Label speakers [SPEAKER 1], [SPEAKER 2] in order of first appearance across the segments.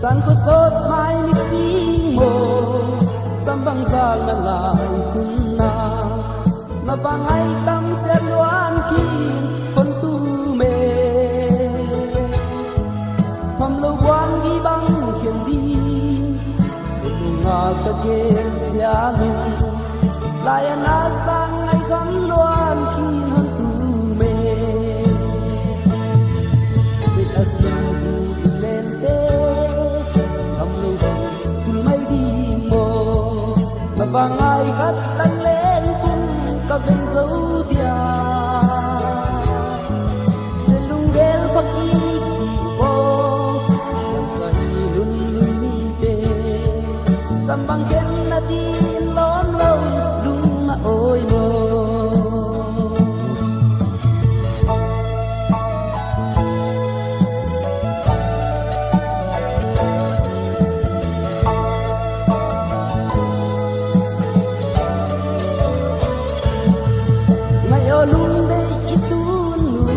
[SPEAKER 1] San ko sot mai ni sing mo sambang zal na lai kun na na bangai tam se luan kin kon tu me pham lo wan gi bang hiền đi sulu nga ka gen chiang lai na sang ai gam luan kin han tu me with us lên te và ngài khát tăng lên cùng các bên dấu tia sẽ lung ghé bắc y vô làm say luôn luôn tê sambang khen na tin lon lâu lung na ôi mơ lung đây itun lu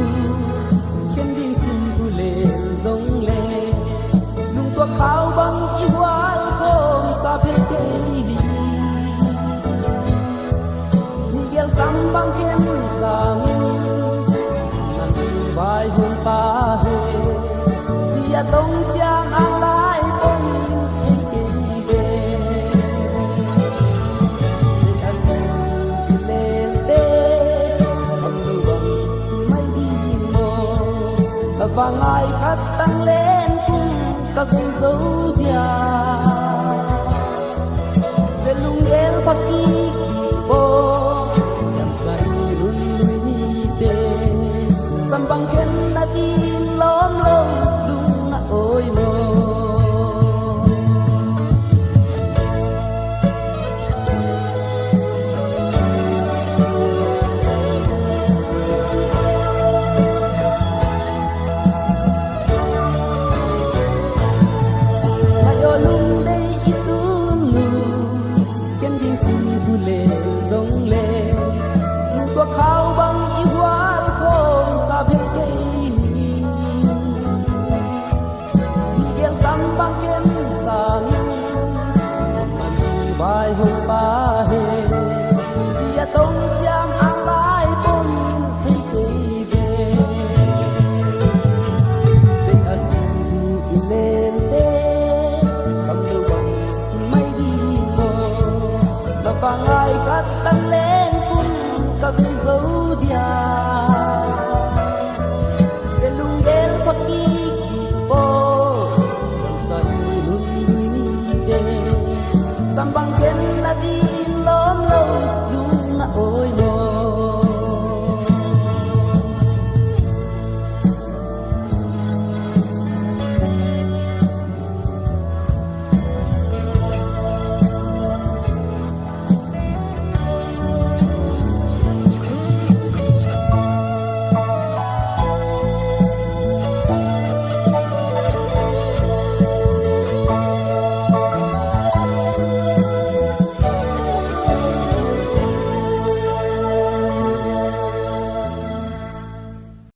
[SPEAKER 1] khen đi xin du lên giống lệ lung tua khao băng i hoa không sa phê tê đi gel sam băng khen sang nan vai hôn ta he dia tông chiang ang lai tông và ngài khát tăng lên cùng các cây dấu tia